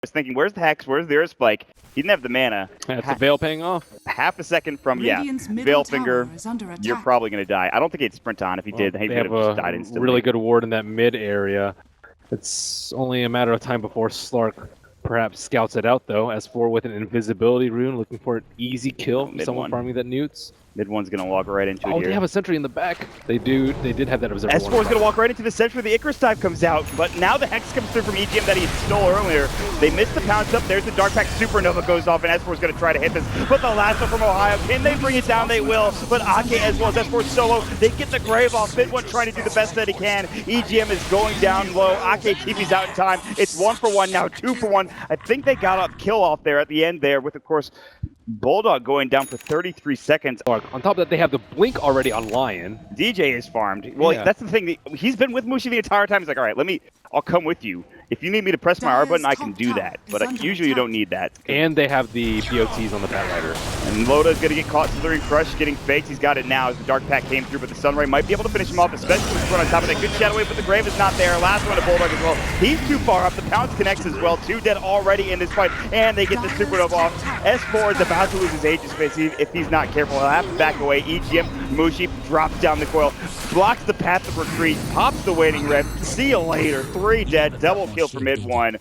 was thinking, where's the Hex? Where's the Earth Spike? He didn't have the mana. That's the Veil paying off. Half a second from, Veil Finger, you're probably going to die. I don't think he'd sprint on. If he did, he would have just died instantly. Really good ward in that mid area. It's only a matter of time before Slark perhaps scouts it out, though. S4 with an invisibility rune, looking for an easy kill from someone farming that newts. Mid one's going to walk right into it. Oh, they have a sentry in the back. They do. They did have that observer. S4 is going to walk right into the sentry. The Icarus dive comes out, but now the Hex comes through from EGM that he stole earlier. They missed the pounce up. There's the Dark Pack Supernova goes off, and S4 is going to try to hit this. But the last one from Ohio, can they bring it down? They will. But Ake as well as S4 solo, they get the grave off. Mid one trying to do the best that he can. EGM is going down low. Ake TP's out in time. It's 1 for 1 now, 2 for 1. I think they got a kill off there at the end there with, of course, Bulldog going down for 33 seconds. On top of that, they have the blink already on Lion. DJ is farmed. Well, that's the thing. He's been with Mushi the entire time. He's like, all right, I'll come with you. If you need me to press my R button, I can do that. But usually you don't need that. And they have the BOTs on the Batrider. And Loda's going to get caught slithering crush, getting faked. He's got it now as the Dark Pack came through, but the Sunray might be able to finish him off, especially with run on top of that. Good shadow wave, but the grave is not there. Last one to Bulldog as well. He's too far up. The Pounce connects as well. 2 dead already in this fight, and they get the Supernova off. S4 is about to lose his Aegis space if he's not careful. He'll have to back away. EGM, Mushi drops down the coil, blocks the path of retreat, pops the waiting red. See you later. 3 dead, double kill for mid one.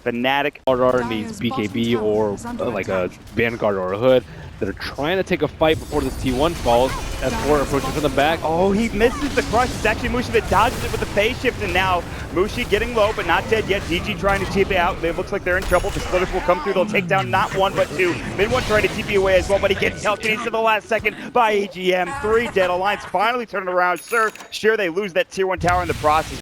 Fnatic RR needs BKB or like a Vanguard or a Hood that are trying to take a fight before this T1 falls. S4 approaching from the back. Oh, he misses the crush. It's actually Mushi that dodges it with the phase shift, and now Mushi getting low, but not dead yet. DG trying to TP out. It looks like they're in trouble. The splitters will come through. They'll take down not 1, but 2. Mid one trying to TP away as well, but he gets telekinesis to the last second by EGM. 3 dead. Alliance finally turning around. Sure, they lose that tier 1 tower in the process.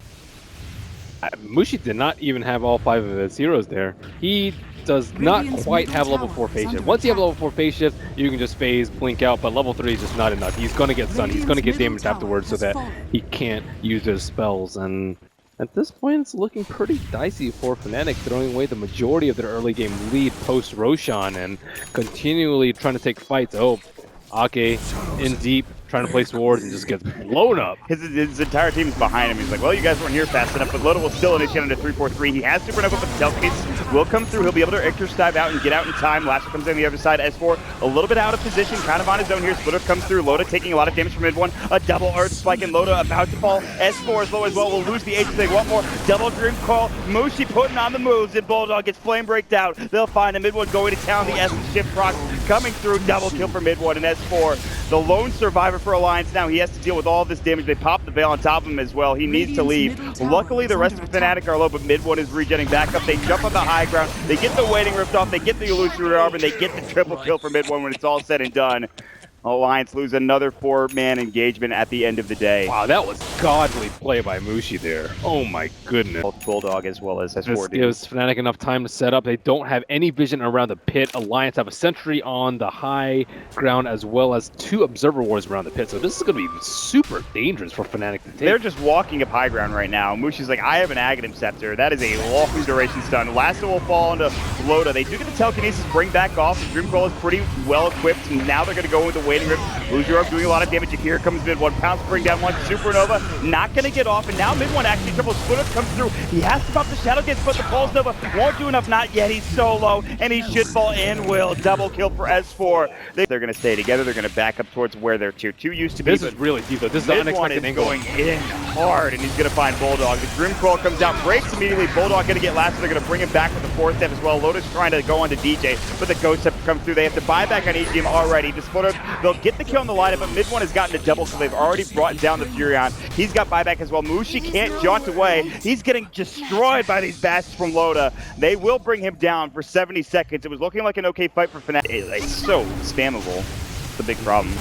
Mushi did not even have all 5 of his heroes there. He does not quite have level 4 phase shift. Once you have level 4 phase shift, you can just phase, blink out, but level 3 is just not enough. He's going to get stunned. He's going to get damaged afterwards so that he can't use his spells. And at this point, it's looking pretty dicey for Fnatic, throwing away the majority of their early game lead post Roshan and continually trying to take fights. Oh, Ake in deep, trying to place wards and just gets blown up. His entire team is behind him. He's like, well, you guys weren't here fast enough, but Loda will still initiate into 3-4-3. He has Supernova, but the telekinesis will come through. He'll be able to Icarus dive out and get out in time. Lasher comes in the other side. S4 a little bit out of position, kind of on his own here. Splitter comes through. Loda taking a lot of damage from mid one. A double Earth Spike, and Loda about to fall. S4 is low as well. Will lose the Aegis. They want more. Double Dream Call. Mushi putting on the moves, and Bulldog gets flame breaked out. They'll find him. Mid one going to town. The Essence Shift proc coming through. Double kill for mid one, and S4, the lone survivor for Alliance now. He has to deal with all this damage. They pop the Veil on top of him as well. He needs to leave. Luckily, the rest of Fnatic are low, but mid one is regenerating back up. They jump on the high ground. They get the waiting rift off. They get the illusory arm, and they get the triple kill for mid one when it's all said and done. Alliance lose another 4-man engagement at the end of the day. Wow, that was godly play by Mushi there. Oh my goodness. Both Bulldog as well as S4. This gives Fnatic enough time to set up. They don't have any vision around the pit. Alliance have a sentry on the high ground as well as 2 observer wards around the pit. So this is going to be super dangerous for Fnatic to take. They're just walking up high ground right now. Mushi's like, I have an Aghanim Scepter. That is a long duration stun. Last will fall into Loda. They do get the telekinesis, bring back off. The Dreamcall is pretty well equipped, and now they're going to go into waiting rift. Lose your arm doing a lot of damage. Here comes mid one. Pounce bring down 1. Supernova not going to get off, and now mid one actually triple Splitter comes through. He has to pop the Shadow Dance, but the Pulse Nova won't do enough. Not yet. He's so low, and he should fall in. Will double kill for S4. They're going to stay together. They're going to back up towards where their tier 2 used to be. This is really deep though. This is the unexpected angle. Going in hard, and he's going to find Bulldog. The Grim Crawl comes out, breaks immediately. Bulldog going to get last. They're going to bring him back with the 4th step as well. Lotus trying to go on to DJ, but the Ghost Step comes through. They have to buy back on EGM already. The Splitter, they'll get the kill on the lineup, but mid one has gotten a double, so they've already brought down the Furion. He's got buyback as well. Mushi can't jaunt away. He's getting destroyed by these bastards from Loda. They will bring him down for 70 seconds. It was looking like an okay fight for Fnatic. It's so spammable. It's a big problem.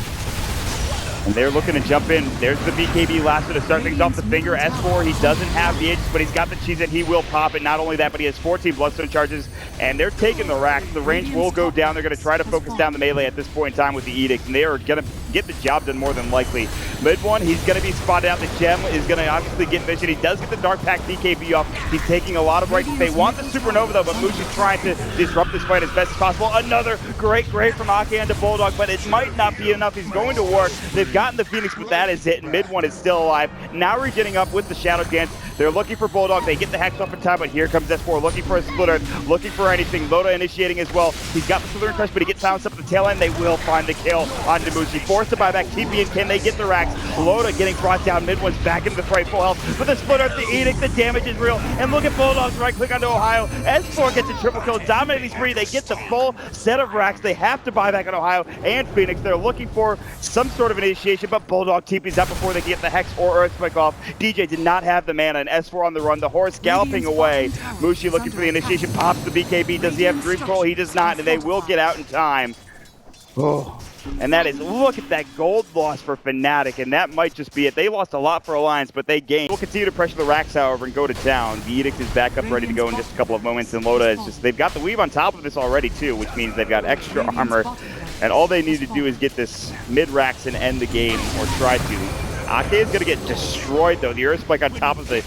And they're looking to jump in. There's the BKB Lasso to start things off the finger. S4, he doesn't have the Aegis, but he's got the cheese and he will pop it. Not only that, but he has 14 Bloodstone charges, and they're taking the racks. The range will go down. They're going to try to focus down the melee at this point in time with the Edict, and they are going to get the job done more than likely. Mid one, he's going to be spotted out. The Gem is going to obviously get vision. He does get the Dark Pack BKB off. He's taking a lot of rights. They want the Supernova though, but Mushi's trying to disrupt this fight as best as possible. Another great from Ake and the Bulldog, but it might not be enough. He's going to work. They've gotten the Phoenix, but that is it. And mid one is still alive. Now regenerating up with the Shadow Dance. They're looking for Bulldog. They get the Hex off in time, but here comes S4 looking for a splitter, looking for anything. Loda initiating as well. He's got the Slither Crush, but he gets silenced up at the tail end. They will find the kill on Demushi. Forced to buy back TP, and can they get the racks? Loda getting brought down. Mid one's back into the fray, full health. But the splitter, the Edict, the damage is real. And look at Bulldog's right click onto Ohio. S4 gets a triple kill, dominating spree. They get the full set of racks. They have to buy back on Ohio and Phoenix. They're looking for some sort of initiation, but Bulldog TP's up before they can get the Hex or Earthquake off. DJ did not have the mana, and S4 on the run. The horse galloping away. Mushi looking for the initiation, pops the BKB. Does he have Dream Control? He does not, and they will get out in time. Oh. And that is, look at that gold loss for Fnatic, and that might just be it. They lost a lot for Alliance, but they gained. We'll continue to pressure the racks, however, and go to town. The Edict is back up, ready to go in just a couple of moments, and Loda is just, they've got the weave on top of this already, too, which means they've got extra armor, and all they need to do is get this mid-racks and end the game, or try to. Ake is going to get destroyed, though. The Earthquake on top of the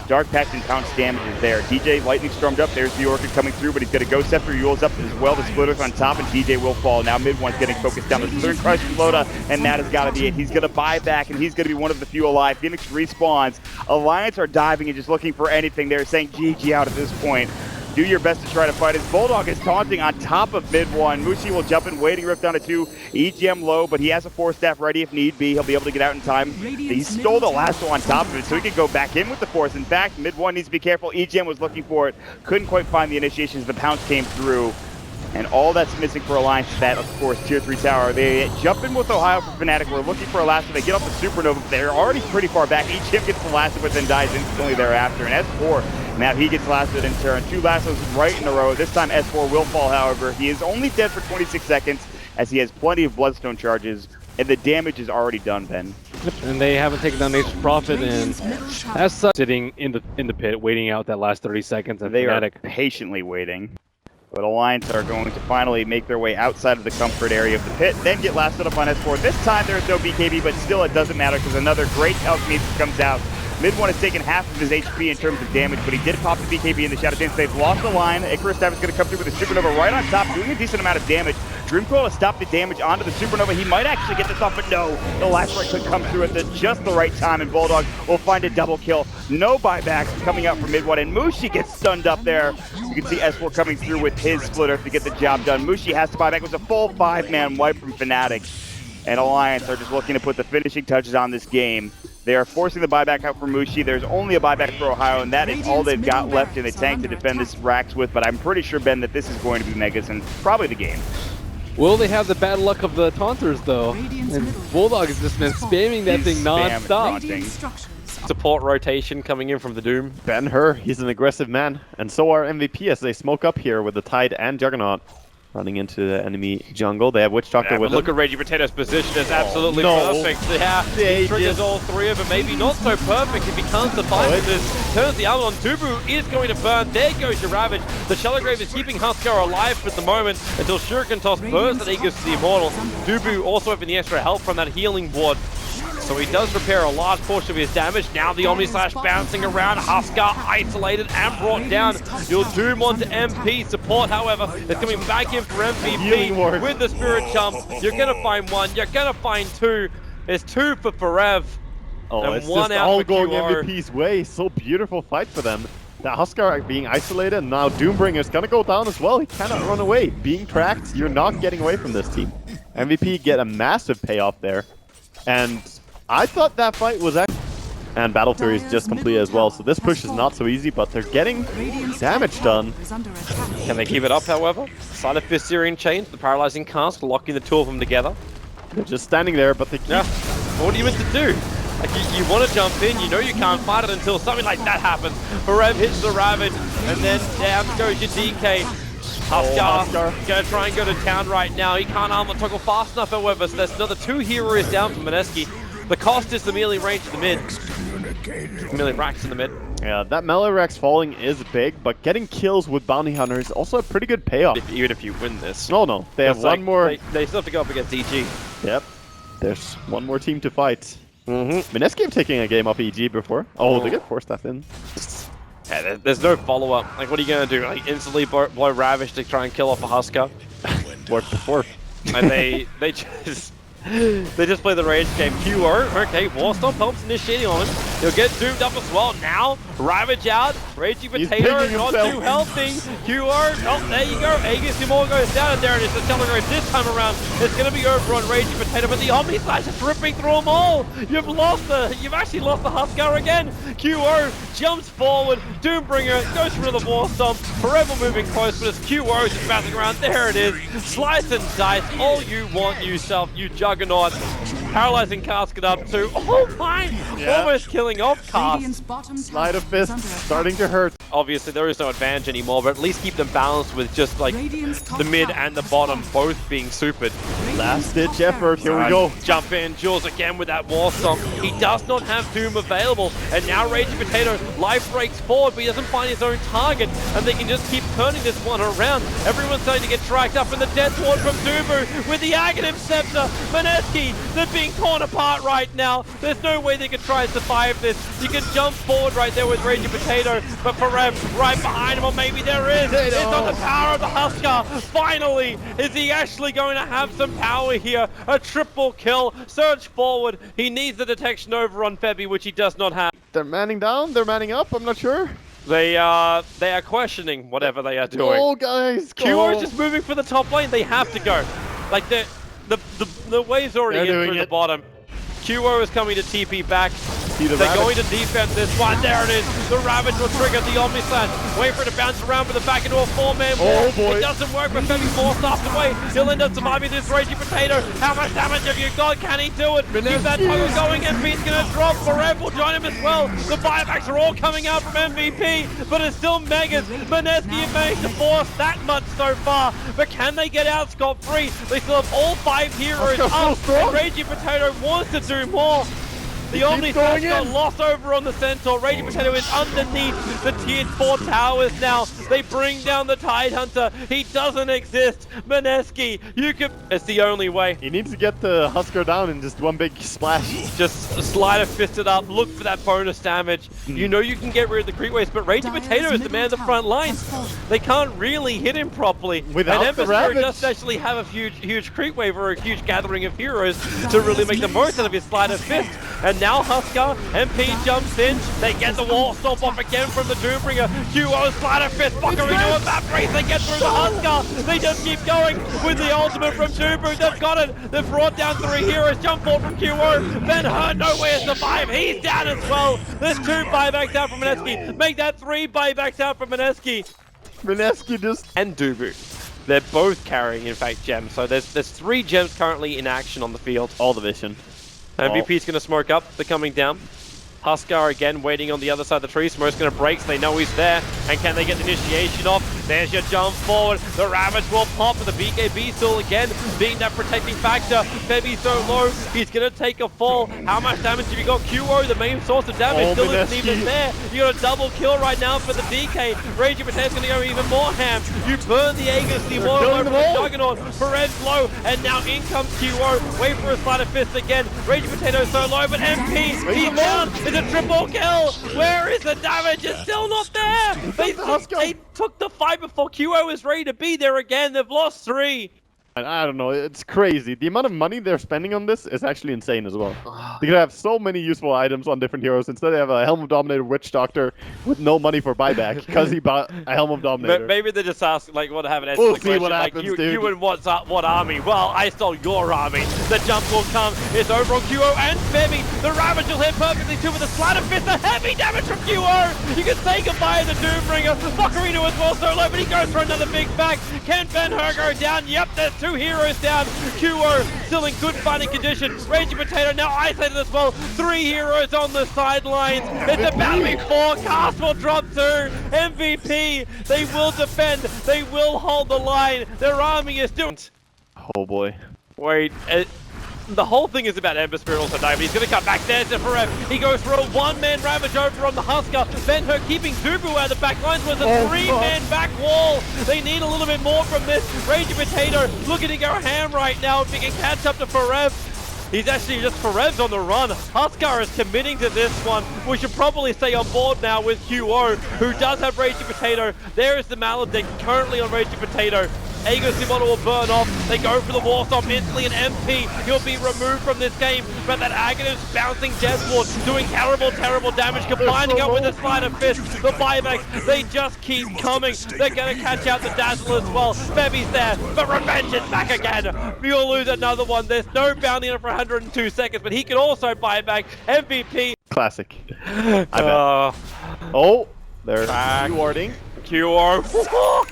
Dark Pact and pounce damage is there. DJ lightning stormed up. There's the Orchid coming through, but he's going to go Scepter. Yule's up as well. The Splitter's on top, and DJ will fall. Now mid one's getting focused down. The Slither Crush from Loda, and that has got to be it. He's going to buy back, and he's going to be one of the few alive. Phoenix respawns. Alliance are diving and just looking for anything. They're saying GG out at this point. Do your best to try to fight. His Bulldog is taunting on top of mid one. Mushi will jump in, waiting rift down to 2. EGM low, but he has a 4-staff ready if need be. He'll be able to get out in time. He stole the last one on top of it, so he can go back in with the force. In fact, mid one needs to be careful. EGM was looking for it. Couldn't quite find the initiations. The pounce came through. And all that's missing for Alliance is that, of course, Tier 3 tower. They jump in with Ohio for Fnatic. We're looking for a last one. They get off the Supernova, but they're already pretty far back. EGM gets the last one, but then dies instantly thereafter. And S4, now he gets lasted in turn. 2 lassos right in a row. This time S4 will fall, however. He is only dead for 26 seconds, as he has plenty of Bloodstone charges, and the damage is already done, Ben. And they haven't taken down Nature's Prophet, and as such, sitting in the pit, waiting out that last 30 seconds. And they Fnatic are patiently waiting. But Alliance are going to finally make their way outside of the comfort area of the pit, then get lasted up on S4. This time there's no BKB, but still it doesn't matter because another great Alchemist comes out. Mid one has taken half of his HP in terms of damage, but he did pop the BKB in the Shadow Dance. They've lost the line. Icarus Staff is going to come through with a Supernova right on top, doing a decent amount of damage. Dreamcoil has stopped the damage onto the Supernova. He might actually get this off, but no. The last right could come through at just the right time, and Bulldog will find a double kill. No buybacks coming out from mid one, and Mushi gets stunned up there. You can see S4 coming through with his splitter to get the job done. Mushi has to buy back. It was a full 5-man wipe from Fnatic. And Alliance are just looking to put the finishing touches on this game. They are forcing the buyback out for Mushi. There's only a buyback for Ohio, and that is all they've got left in the tank to defend this racks with. But I'm pretty sure, Ben, that this is going to be Megas and probably the game. Will they have the bad luck of the taunters, though? And Bulldog has just been spamming that thing non-stop. Support rotation coming in from the Doom. Ben-Hur, he's an aggressive man. And so are MVP as they smoke up here with the Tide and Juggernaut. Running into the enemy jungle. They have Witch Doctor with look them. at Reggie Potato's position is absolutely no. perfect. Yeah, he triggers all 3 of them. Maybe not so perfect if he can't survive this. Turns the other on. Dubu is going to burn. There goes your Ravage. The Shallow Grave is keeping Huskar alive for the moment until Shuriken Toss bursts and Aegis to the Immortal. Dubu also having the extra help from that healing board. So he does repair a large portion of his damage. Now the Omni Slash bouncing around. Huskar isolated and brought down. You'll Doom onto MP. Support, however, is coming back in for MVP with the Spirit Jump. You're going to find 1. You're going to find 2. There's 2 for Forev. Oh, and it's 1 just out all for going QR. MVP's way. So beautiful fight for them. That Huskar being isolated, and now Doombringer's going to go down as well. He cannot run away. Being tracked, you're not getting away from this team. MVP get a massive payoff there. And I thought that fight was actually... And Battle Fury is just complete as well, so this push is not so easy, but they're getting damage done. Can they keep it up, however? Side of Fist Syrian Chains, the Paralyzing Cask, locking the 2 of them together. They're just standing there, but they keep... Yeah. What are you meant to do? Like, you want to jump in, you know you can't fight it until something like that happens. Forev hits the Ravage, and then down goes your DK. Huskar gonna try and go to town right now. He can't armor toggle fast enough, however, so that's another 2 heroes down from Mineski. The cost is the melee range in the mid. Melee racks in the mid. Yeah, that melee racks falling is big, but getting kills with Bounty Hunter is also a pretty good payoff. Even if you win this. No, they have one more... They still have to go up against EG. Yep, there's one more team to fight. Mm-hmm. Mineski have taken a game off EG before. Oh, they get 4-staff in. Yeah, there's no follow-up. Like, what are you going to do? Like, instantly blow Ravish to try and kill off a Huskar? Worked before. And they just... They just play the range game. QR, okay, Warstop helps initiating on him. He'll get zoomed up as well. Now, Ravage out. Raging Potato picking not himself. too healthy. QR, oh, there you go. Aegis Timor goes down, and there it is. The Telegraph this time around. It's going to be over on Raging Potato, but the Omni Slash is ripping through them all. You've actually lost the Huskar again. QR jumps forward. Doombringer goes for the War Stomp. Forever moving close, but as QR is just bouncing around, there it is. Slice and dice. All you want yourself, you Juggernaut. Paralyzing Casket up to, oh my, almost killing off Cast. Sleight of fist starting to hurt. Obviously there is no advantage anymore, but at least keep them balanced with just like the mid and the bottom both being supered. Last ditch effort, here we go. Jump in, Jules again with that War Stomp. He does not have Doom available, and now Raging Potato life breaks forward, but he doesn't find his own target, and they can just keep turning this one around. Everyone's starting to get tracked up in the Death Ward from Dubu with the Aghanim Scepter. Maneski, they're being torn apart right now. There's no way they can try and survive this. You can jump forward right there with Raging Potato, but Forev right behind him, or maybe there is. It's on the power of the Huskar. Finally, is he actually going to have some power here? A triple kill. Surge forward. He needs the detection over on Febby, which he does not have. They're manning down, they're manning up, I'm not sure. They are questioning whatever they are doing. Go, guys, go. QR is just moving for the top lane. They have to go. Like the wave's already in through the bottom. QR is coming to TP back. They're going to defend this one. There it is. The Ravage will trigger the Omni Slash. Wait for it to bounce around with the back into a 4-man wall. Oh boy. It doesn't work, but Febby forced off the way. He'll end up surviving this Raging Potato. How much damage have you got? Can he do it? Keep that toggle going. MVP's going to drop. Forev will join him as well. The buybacks are all coming out from MVP, but it's still Megas. Maneski have managed to force that much so far, but can they get out scot-free? They still have all 5 heroes up, and Raging Potato wants to do more. The Omni Slash got lost over on the Centaur. Raging Potato is underneath the tier 4 towers now. They bring down the Tidehunter. He doesn't exist. Maneski, you could... It's the only way. He needs to get the Huskar down in just one big splash. Just slide a fist it up. Look for that bonus damage. You know you can get rid of the creep waves, but Raging Potato is the man of the front lines. They can't really hit him properly. Without and the Ember Ravage. doesn't actually have a huge creep wave or a huge gathering of heroes to really make the most out of his slide of fist. And now Huskar, MP jumps in, they get the wall stomp off again from the Doombringer. QO slider fist, Buckarino evaporates, they get through the Huskar. They just keep going with the ultimate from Doombringer. They've got it, they've brought down 3 heroes, jump forward from QO. Ben Hur nowhere to survive, he's down as well. There's 2 buybacks out from Maneski. Make that 3 buybacks out from Maneski. Maneski just... And Dubu. They're both carrying, in fact, gems. So there's 3 gems currently in action on the field. All the vision. MVP's going to smoke up. They're coming down. Huskar again waiting on the other side of the tree. Smoke's going to break, so they know he's there. And can they get the initiation off? There's your jump forward. The Ravage will pop, but the BKB still again being that protecting factor. Febby's so low, he's going to take a fall. How much damage have you got? QO, the main source of damage, still isn't even there. You got a double kill right now for the DK. Raging Potato's going to go even more ham. You burn the Aegis, the Immortal over the Juggernaut. Fered's low, and now in comes QO. Wait for a slider fist again. Raging Potato's so low, but MP, he's down. It's a triple kill. Where is the damage? It's still not there. They took the fight before QO is ready to be there again. They've lost 3. I don't know, it's crazy. The amount of money they're spending on this is actually insane as well. They could have so many useful items on different heroes. Instead they have a Helm of Dominator Witch Doctor with no money for buyback because he bought a Helm of Dominator. Maybe they just ask, like, what have an answer We'll to the see question. what Like, happens, dude. you and what army? Well, I stole your army. The jump will come. It's over on QO and Febby. The Ravage will hit perfectly too with a slider fist. The heavy damage from QO. You can say goodbye to the Doombringer. Buckarino as well so low, but he goes for another big back. Can Ben Hur go down? Yep, there's 2 heroes down. QO still in good fighting condition. Raging Potato now isolated as well. 3 heroes on the sidelines. It's about to be 4. Cast will drop 2. MVP. They will defend. They will hold the line. Their army is doing. Oh boy. Wait. The whole thing is about Ember Spirit also dying, but he's going to come back there to Forev. He goes for a 1-man Ravage over on the Huskar. Ben Hur keeping Dubu out of the back lines was a 3-man back wall. They need a little bit more from this. Raging Potato looking to go ham right now if he can catch up to Forev. He's actually just Forev's on the run. Huskar is committing to this one. We should probably stay on board now with QO, who does have Raging Potato. There is the Maledict currently on Raging Potato. Aegis Simona will burn off. They go for the wall stop instantly, and MP, he'll be removed from this game. But that Aghanim bouncing Deathward, doing terrible, terrible damage, combining up with the Sleight of Fist, the buybacks, they just keep coming. They're going to catch out the Dazzle as well. Febi's there, but Revenge is back again. You'll lose another one. There's no bounty on it for 102 seconds, but he can also buy back MVP. Classic. I bet. Oh, they're rewarding. QO.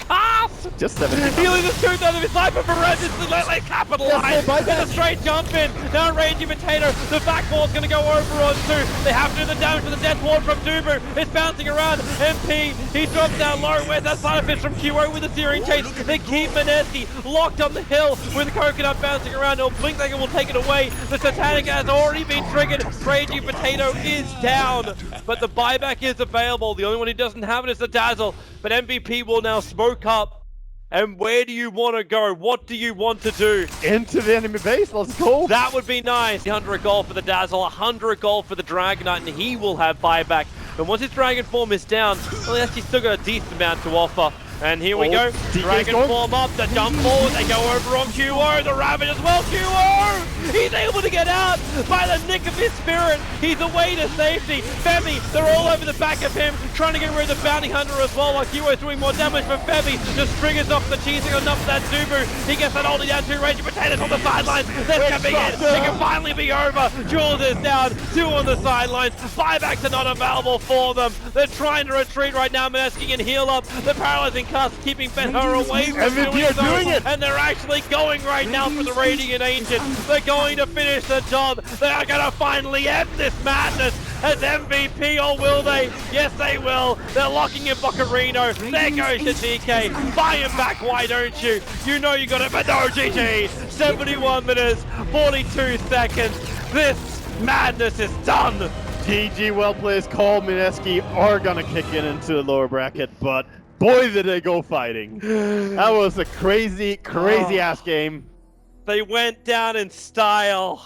Cast! Just 17. He loses 2/3 of his life, but Perez is relentlessly capitalized. It's a straight jump in. Now Raging Potato. The backboard's going to go over on 2. They have to do the damage to the Death Ward from Dubu. It's bouncing around. MP, he drops down low. Where's that side of fish from QO with the searing chase? They keep Mineski locked on the hill with the Coconut bouncing around. No Blink Dagger will take it away. The Satanic has already been triggered. Raging Potato is down, but the buyback is available. The only one who doesn't have it is the Dazzle. But MVP will now smoke up. And where do you want to go? What do you want to do? Into the enemy base, let's go. That would be nice. 100 gold for the Dazzle, 100 gold for the Dragonite, and he will have buyback. And once his Dragon form is down, well, he's actually still got a decent amount to offer. And here we go. Dragon form up, the jump forward, they go over on QO, the Ravage as well, QO! He's able to get out by the nick of his spirit. He's away to safety. Femi, they're all over the back of him, trying to get rid of the Bounty Hunter as well, while QO's doing more damage, but Femi just triggers off the cheesing enough for that Dubu. He gets that ulti down, 2 Raging Potatoes on the sidelines. This can be it. It can finally be over. Jules is down, 2 on the sidelines. Buybacks are not available for them. They're trying to retreat right now. Mineski can heal up. The paralyzing cast keeping Ben-Hur away from doing it. And they're actually going right now for the Radiant Ancient. They're going to finish the job. They are going to finally end this madness as MVP, or will they? Yes, they will. They're locking in Bocarino. There goes the DK. Buy him back, why don't you? You know you got it, but no, GG. 71 minutes, 42 seconds. This madness is done. GG, well played. Cole, Mineski are gonna kick into the lower bracket, but boy did they go fighting. That was a crazy ass game. They went down in style.